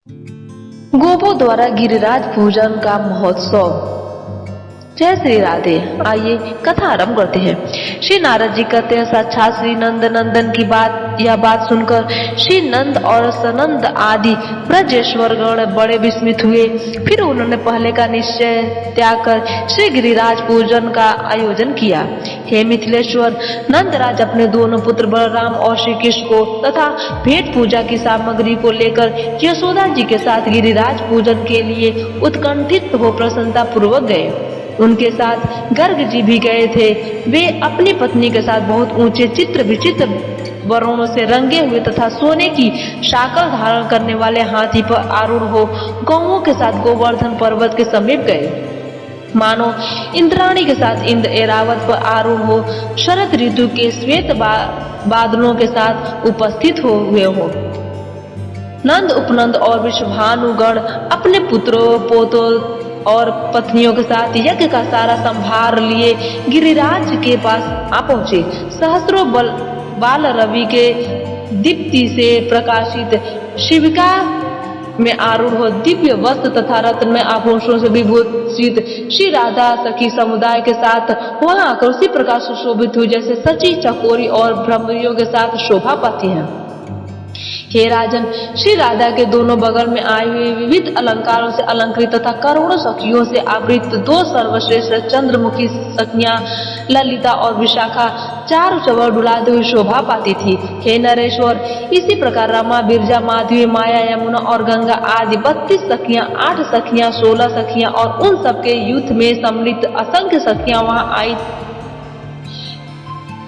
गोपों द्वारा गिरिराज पूजन का महोत्सव। जय श्री राधे। आइए कथा आरंभ करते हैं। श्री नारद जी कहते हैं, साक्षात श्री नंद नंदन की यह बात सुनकर श्री नंद और सनंद आदि ब्रजेश्वर गण बड़े विस्मित हुए। फिर उन्होंने पहले का निश्चय त्याग कर श्री गिरिराज पूजन का आयोजन किया। हे मिथिलेश्वर, नंदराज अपने दोनों पुत्र बलराम और श्री कृष्ण को तथा भेंट पूजा की सामग्री को लेकर यशोदा जी के साथ गिरिराज पूजन के लिए उत्कंठित हो प्रसन्नता पूर्वक गए। उनके साथ गर्ग जी भी गए थे। वे अपनी पत्नी के साथ बहुत ऊंचे चित्र विचित्र वरणों से रंगे हुए तथा सोने की शाकल धारण करने वाले हाथी पर आरूढ़ हो गौओं के साथ गोवर्धन पर्वत के समीप गए। मानो इंद्राणी के साथ इंद्र ऐरावत पर आरूढ़ हो शरद ऋतु के श्वेत बादलों के साथ उपस्थित हुए हो। नंद उपनंद और विश्वभानुगण अपने पुत्रों पोतों और पत्नियों के साथ यज्ञ का सारा संभार लिए गिरिराज के पास आ पहुंचे। सहस्त्रों बाल रवि के दीप्ति से प्रकाशित शिविका में आरूढ़ हो दिव्य वस्त्र तथा रत्नमय आभूषणों से विभूषित श्री राधा सखी समुदाय के साथ वहां आकर उसी प्रकार सुशोभित हुई जैसे सची चकोरी और भ्रमरियों के साथ शोभा पाती हैं। हे राजन, श्री राधा के दोनों बगल में आए हुए विविध अलंकारों से अलंकृत तथा करोड़ों सखियों से आवृत दो सर्वश्रेष्ठ चंद्रमुखी सखियां ललिता और विशाखा चारों चवर डुलाते हुए शोभा पाती थी। हे नरेश्वर, इसी प्रकार रमा, बिरजा, माधवी, माया, यमुना और गंगा आदि 32 सखियां, 8 सखियां, 16 सखियां और उन सबके युद्ध में सम्मिलित असंख्य सखियां वहां आई।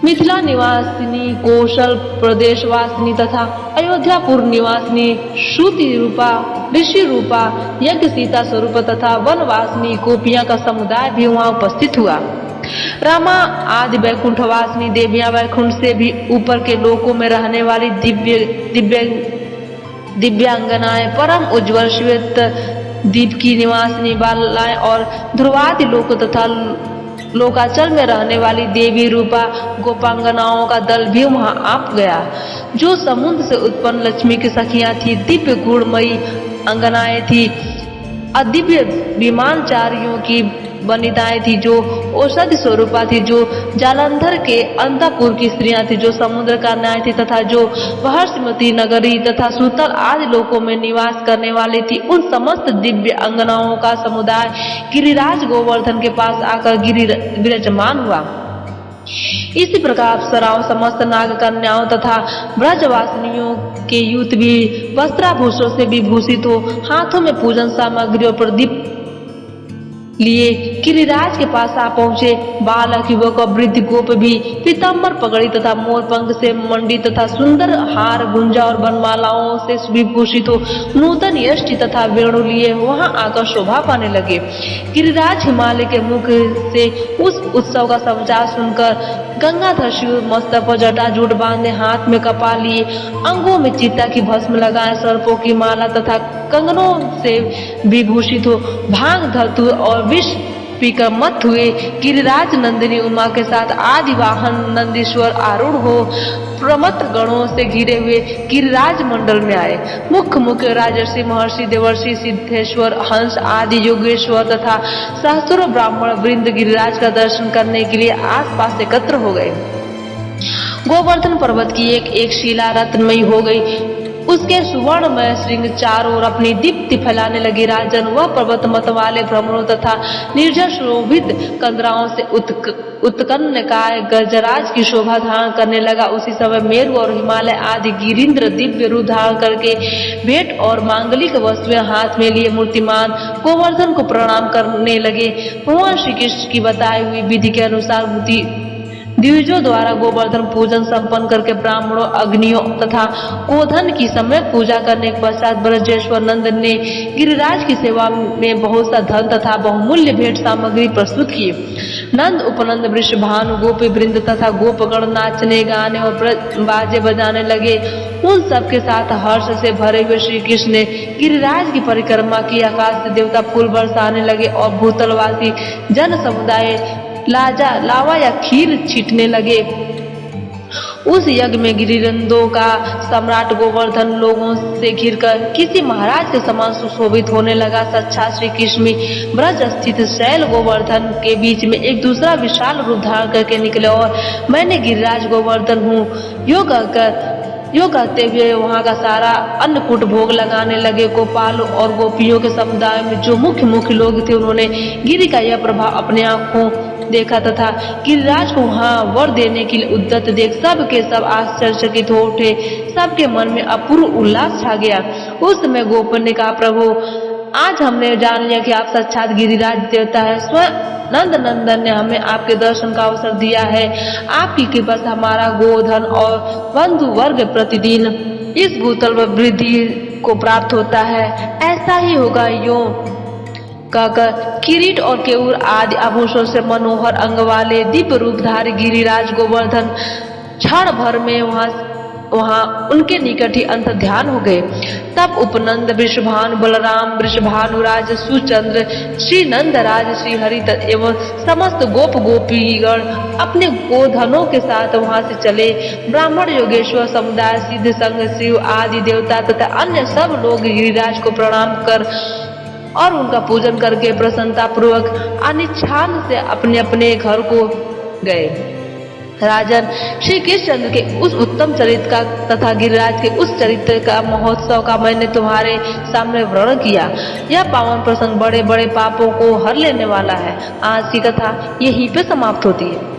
मिथिला निवासिनी, कौशल प्रदेशवासिनी तथा अयोध्यापुर निवासिनी, श्रुति रूपा, ऋषि रूपा, यज्ञ सीता स्वरूप तथा वनवासिनी गोपियां का समुदाय भी वहां उपस्थित हुआ। रमा आदि वैकुंठवासिनी देवियां, वैकुंठ से भी ऊपर के लोकों में रहने वाली दिव्यांगनाएं, परम उज्ज्वल श्वेत दीप की निवासिनी बालाएं और ध्रुवादि लोक तथा लोकाचल में रहने वाली देवी रूपा गोपांगनाओं का दल भी वहां आ गया। जो समुद्र से उत्पन्न लक्ष्मी की सखियां थी, दिव्य गुणमयी अंगनाएं थी, अदिव्य विमानचारियों की वनिताएं थी, जो औषधि स्वरूपा थी, जो जालंधर के अंतपुर की स्त्रियां थी, जो समुद्र का न्याय थी तथा जो वहर्षमती नगरी तथा सूतल आदि लोकों में निवास करने वाली थी, उन समस्त दिव्य अंगनाओं का समुदाय गिरिराज गोवर्धन के पास आकर विराजमान हुआ। इसी प्रकार अप्सराओं, समस्त नाग कन्याओं तथा ब्रजवासिनियों के यूथ भी वस्त्राभूषणों से विभूषित हो हाथों में पूजन सामग्री और प्रदीप लिए गिरिराज के पास आ पहुंचे। बालक, युवक और वृद्ध गोप भी पीताम्बर पगड़ी तथा मोर पंख से मंडित तथा सुंदर हार, गुंजा और बनमालाओं से विभूषित हो नूतन यष्टि तथा वेणु लिए वहां आकर शोभा पाने लगे। गिरिराज हिमालय के मुख से उस उत्सव का समाचार सुनकर गंगाधर शिव मस्तक पर जटाजूट बांधे, हाथ में कपाल लिए, अंगों में चिता की भस्म लगाए, सर्पों की माला तथा कंगनों से विभूषित हो भांग, धतूर और विष पीकर मत हुए गिरिराज नंदिनी उमा के साथ आदि वाहन नंदीश्वर आरूढ़ हो प्रमथ गणों से घिरे हुए गिरिराज मंडल में आए। मुख्य मुख्य राजर्षि, महर्षि, देवर्षि, सिद्धेश्वर, हंस आदि योगेश्वर तथा सहस्त्रों ब्राह्मण वृंद गिरिराज का दर्शन करने के लिए आसपास एकत्र हो गए। गोवर्धन पर्वत की एक एक शिला रत्नमयी हो गई, उसके सुवर्णमय श्रृंग चारों ओर अपनी दीप्ति फैलाने लगी। राजन, वह पर्वत मत वाले भ्रमरों तथा निर्जर शोभित कंदराओं से उत्कन्नकाय गजराज की शोभा धारण करने लगा। उसी समय मेरु और हिमालय आदि गिरिंद्र दिव्य रूप धारण करके भेंट और मांगलिक वस्तुएं हाथ में लिए मूर्तिमान गोवर्धन को प्रणाम करने लगे। भगवान श्री कृष्ण की बताई हुई विधि के अनुसार द्विजों द्वारा गोवर्धन पूजन संपन्न करके ब्राह्मणों, अग्नियों तथा गोधन की समय पूजा करने के पश्चात ब्रजेश्वर नंद ने गिरिराज की सेवा में बहुत सा धन तथा बहुमूल्य भेंट सामग्री प्रस्तुत की। नंद उपनंद वृषभानु गोपी वृंद तथा गोपगण नाचने, गाने और बाजे बजाने लगे। उन सब के साथ हर्ष से भरे हुए श्री कृष्ण ने गिरिराज की परिक्रमा की। आकाश से देवता फूल बरसाने लगे और भूतलवासी जन समुदाय लावा या खीर छींटने लगे। उस यज्ञ में गिरिनंदों का सम्राट गोवर्धन लोगों से घिरकर किसी महाराज के समान सुशोभित होने लगा। साक्षात श्री कृष्ण ब्रज स्थित शैल गोवर्धन के बीच में एक दूसरा विशाल रूप धारण करके निकले और मैंने गिरिराज गोवर्धन हूँ यो कहते हुए वहाँ का सारा अन्नकूट भोग लगाने लगे। गोपाल और गोपियों के समुदाय में जो मुख्य लोग थे उन्होंने गिरि का यह प्रभाव अपने आंखों देखा तथा गिरिराज को वहाँ वर देने के लिए उद्यत देख सब के सब आश्चर्यचकित हो उठे। सबके मन में अपूर्व उल्लास छा गया। उस समय गोपन ने कहा, प्रभु आज हमने जान लिया कि आप साक्षात गिरिराज देवता है। स्वयं नंद नंदन ने हमें आपके दर्शन का अवसर दिया है। आपकी कृपा से हमारा गोधन और बंधु वर्ग प्रतिदिन इस भूतल में वृद्धि को प्राप्त होता है। ऐसा ही होगा। यूं कहकर किरीट और केयूर आदि आभूषणों से मनोहर अंग वाले दिव्य रूपधारी गिरिराज गोवर्धन क्षण भर में वहां उनके निकट ही अंत ध्यान हो गए। तब उपनंद, वृषभानु बलराम, वृषभानुराज सुचंद्र, श्री नंदराज, श्री हरि एवं समस्त गोप गोपीगण अपने गोधनों के साथ वहां से चले। ब्राह्मण, योगेश्वर समुदाय, सिद्ध संघ, शिव आदि देवता तथा अन्य सब लोग गिरिराज को प्रणाम कर और उनका पूजन करके प्रसन्नता पूर्वक अनिच्छान से अपने अपने घर को गए। राजन, श्री कृष्णचंद्र के उस उत्तम चरित्र का तथा गिरिराज के उस चरित्र का महोत्सव का मैंने तुम्हारे सामने वर्णन किया। यह पावन प्रसंग बड़े बड़े पापों को हर लेने वाला है। आज की कथा यहीं पे समाप्त होती है।